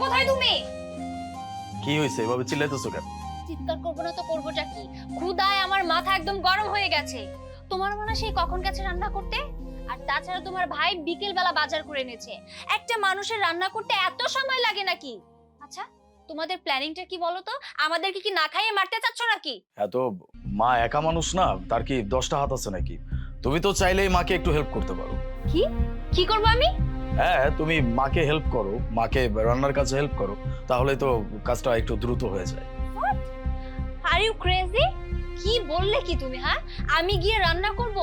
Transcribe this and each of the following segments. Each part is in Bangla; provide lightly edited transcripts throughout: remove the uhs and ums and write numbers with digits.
কোথায় তুমি? কি হয়েছে এভাবে চিল্লাইতেছো কেন? চিৎকার করবো না তো করবোটা কি? ক্ষুধায় আমার মাথা একদম গরম হয়ে গেছে। তোমার মনে সেই কখন গেছে রান্না করতে? আর তাছাড়া তোমার ভাই বিকেল বেলা বাজার করে এনেছে। একটা মানুষের রান্না করতে এত সময় লাগে নাকি? আচ্ছা, তোমাদের প্ল্যানিংটা কি বলো তো? আমাদেরকে কি না খাইয়ে মারতে চাচ্ছ নাকি? এত মা একা মানুষ না, তার কি 10টা হাত আছে নাকি? তুমি তো চাইলেই মাকে একটু হেল্প করতে পারো। কি কি করবো আমি? হ্যাঁ, তুমি মাকে হেল্প করো, মাকে রান্নার কাজে হেল্প করো, তাহলে তো কাজটা একটু দ্রুত হয়ে যায়। Are you crazy? কি বললে কি তুমি? হ্যাঁ, আমি গিয়ে রান্না করব?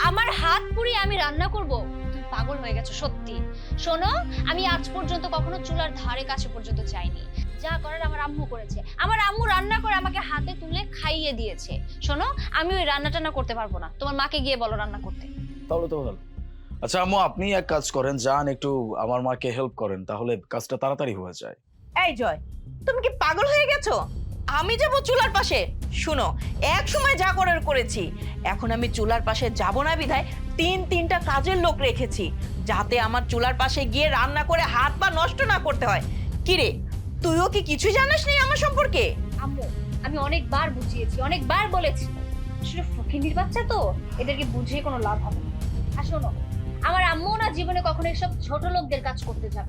আমার হাত পুড়িয়ে আমি রান্না করব? তুমি পাগল হয়ে গেছো সত্যি। শোনো, আমি আজ পর্যন্ত কখনো চুলার ধারে কাছে পর্যন্ত যাইনি। যা করার আমার আম্মু করেছে। আমার আম্মু রান্না করে আমাকে হাতে তুলে খাইয়ে দিয়েছে। শোনো, আমি ওই রান্না টান্না করতে পারবো না। তোমার মাকে গিয়ে বলো রান্না করতে। তাহলে তো ভালো। আচ্ছা আম্মু, আপনি এক কাজ করেন, যান একটু আমার মাকে হেল্প করেন, তাহলে কাজটা তাড়াতাড়ি হয়ে যায়। এই জয়, তুমি কি পাগল হয়ে গেছো? আমি যাব চুলার পাশে? শুনো, এক সময় যা করার করেছি, এখন আমি চুলার পাশে যাব না বিধায় তিনটা কাজের লোক রেখেছি, যাতে আমার চুলার পাশে গিয়ে রান্না করে হাত পা নষ্ট না করতে হয়। কিরে, তুইও কি কিছু জানিস না আমার সম্পর্কে? আম্মু, আমি অনেকবার বুঝিয়েছি, অনেকবার বলেছি, আসলে ফকিন্নির বাচ্চা তো, এদেরকে বুঝিয়ে কোনো লাভ হবে না। আর শোনো, আমার আম্মু না জীবনে কখনো এসব ছোট লোকদের কাজ করতে যাবে